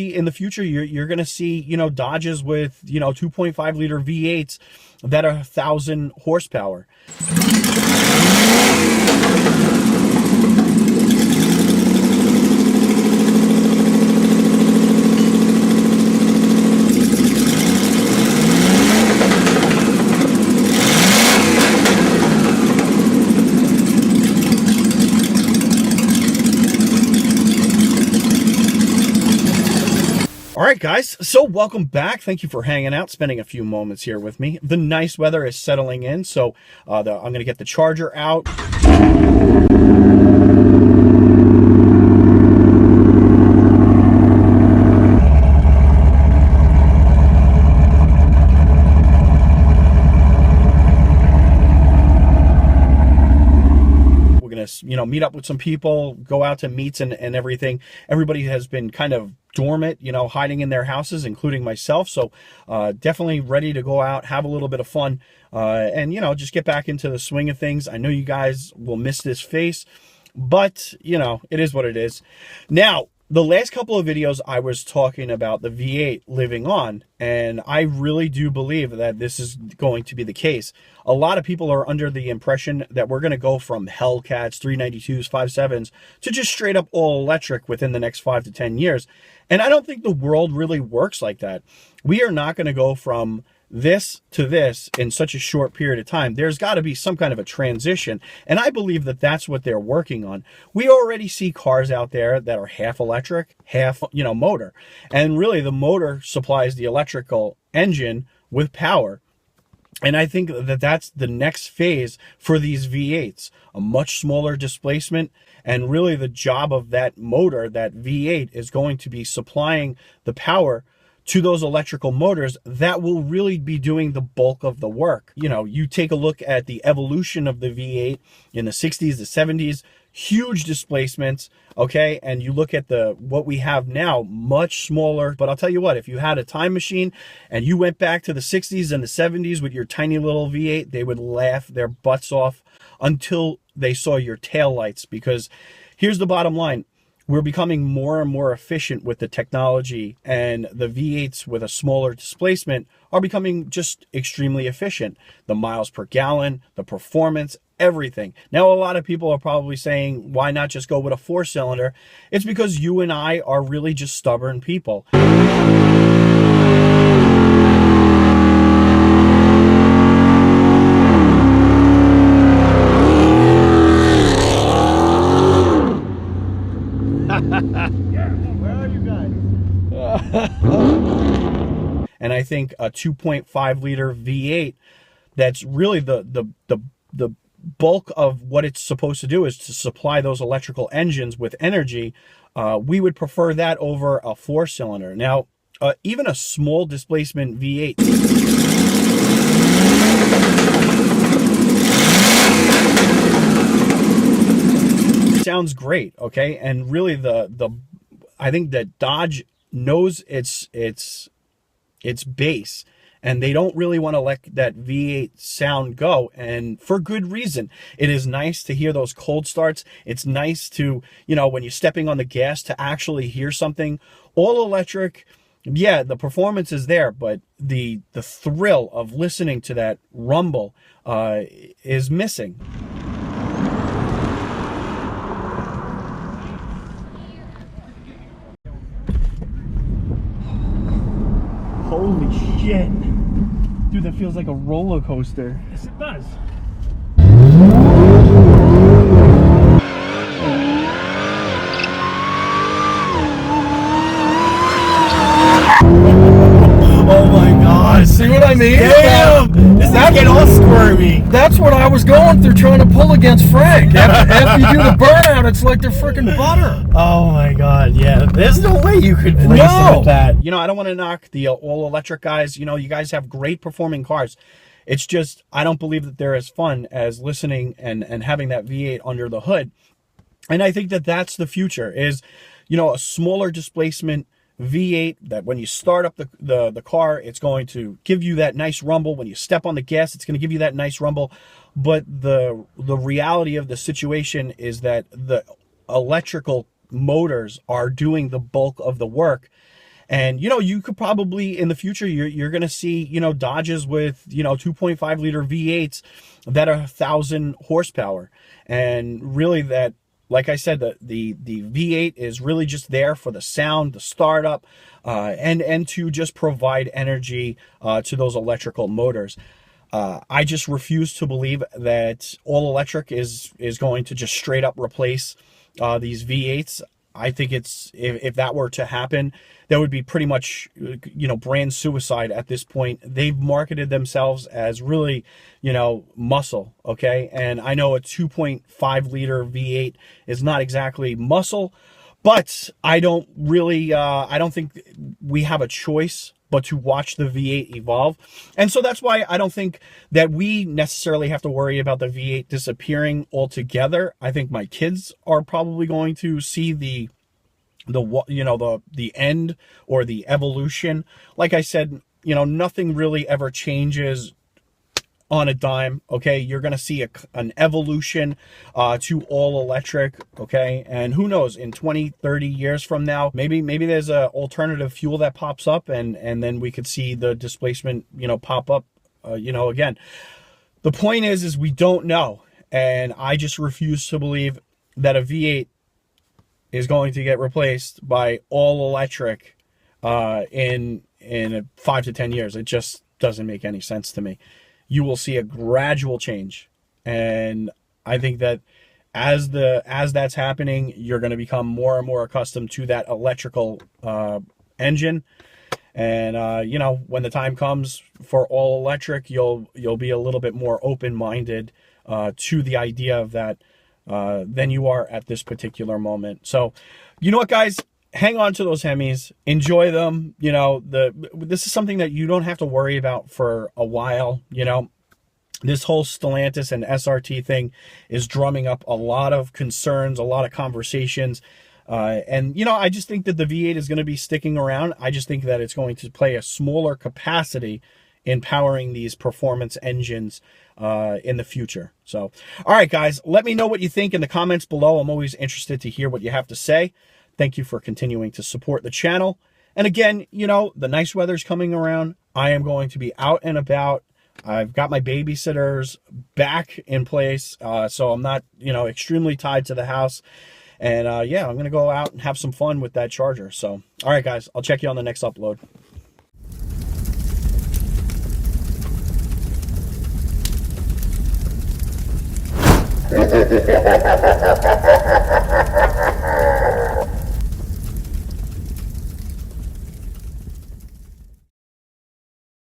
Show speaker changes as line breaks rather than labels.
In the future, you're going to see, Dodges with, 2.5 liter V8s that are 1,000 horsepower. All right, guys, so welcome back. Thank you for hanging out, spending a few moments here with me. The nice weather is settling in, so I'm going to get the charger out. We're going to, meet up with some people, go out to meets and everything. Everybody has been kind of dormant, hiding in their houses, including myself. So definitely ready to go out, have a little bit of fun, and, just get back into the swing of things. I know you guys will miss this face, but, it is what it is. Now, the last couple of videos I was talking about the V8 living on, and I really do believe that this is going to be the case. A lot of people are under the impression that we're going to go from Hellcats, 392s, 57s to just straight up all electric within the next 5 to 10 years. And I don't think the world really works like that. We are not going to go from this to this in such a short period of time. There's got to be some kind of a transition, and I believe that that's what they're working on. We already see cars out there that are half electric, half motor, and really the motor supplies the electrical engine with power. And I think that that's the next phase for these V8s, a much smaller displacement. And really the job of that motor, that V8, is going to be supplying the power to those electrical motors that will really be doing the bulk of the work. You take a look at the evolution of the V8 in the 60s, the 70s, huge displacements, okay? And you look at what we have now, much smaller. But I'll tell you what, if you had a time machine and you went back to the 60s and the 70s with your tiny little V8, they would laugh their butts off until they saw your taillights. Because here's the bottom line. We're becoming more and more efficient with the technology, and the V8s with a smaller displacement are becoming just extremely efficient. The miles per gallon, the performance, everything. Now, a lot of people are probably saying, why not just go with a 4-cylinder? It's because you and I are really just stubborn people. Where are you guys? And I think a 2.5 liter V8, that's really the bulk of what it's supposed to do, is to supply those electrical engines with energy. We would prefer that over a 4-cylinder. Now, even a small displacement V8 sounds great, okay? And really I think that Dodge knows its base, and they don't really want to let that V8 sound go, and for good reason. It is nice to hear those cold starts. It's nice to, when you're stepping on the gas, to actually hear something. All electric, yeah, the performance is there, but the thrill of listening to that rumble is missing. Holy shit. Dude, that feels like a roller coaster.
Yes, it does.
Oh my god.
See what I mean?
Damn! This is getting all squirmy.
That's what I was going through, trying to pull against Frank. After you do the burnout, it's like they're freaking butter.
Oh my god, yeah. There's no way you could race like that. I don't want to knock the all-electric guys. You guys have great performing cars. It's just, I don't believe that they're as fun as listening and having that V8 under the hood. And I think that that's the future, is, a smaller displacement V8 that when you start up the car, it's going to give you that nice rumble. When you step on the gas, it's going to give you that nice rumble. But the reality of the situation is that the electrical motors are doing the bulk of the work. And, you could probably in the future, you're going to see, Dodges with, 2.5 liter V8s that are 1,000 horsepower. And really that, like I said, the V8 is really just there for the sound, the startup, and to just provide energy to those electrical motors. I just refuse to believe that all electric is going to just straight up replace these V8s. I think if that were to happen, that would be pretty much, brand suicide at this point. They've marketed themselves as really, muscle, okay? And I know a 2.5 liter V8 is not exactly muscle, but I don't think we have a choice but to watch the V8 evolve. And so that's why I don't think that we necessarily have to worry about the V8 disappearing altogether. I think my kids are probably going to see the end or the evolution. Like I said, nothing really ever changes on a dime, okay? You're going to see an evolution to all electric, okay? And who knows, in 20, 30 years from now, maybe there's a alternative fuel that pops up, and then we could see the displacement, pop up, again. The point is we don't know, and I just refuse to believe that a V8 is going to get replaced by all electric in 5 to 10 years. It just doesn't make any sense to me. You will see a gradual change, and I think that as that's happening, you're going to become more and more accustomed to that electrical engine. And when the time comes for all electric, you'll be a little bit more open-minded to the idea of that than you are at this particular moment. So, you know what, guys? Hang on to those Hemis, enjoy them. This is something that you don't have to worry about for a while. This whole Stellantis and SRT thing is drumming up a lot of concerns, a lot of conversations. And I just think that the V8 is going to be sticking around. I just think that it's going to play a smaller capacity in powering these performance engines in the future. So, all right, guys, let me know what you think in the comments below. I'm always interested to hear what you have to say. Thank you for continuing to support the channel. And again, the nice weather's coming around. I am going to be out and about. I've got my babysitters back in place, so I'm not, extremely tied to the house. And yeah, I'm going to go out and have some fun with that charger. So, all right, guys, I'll check you on the next upload.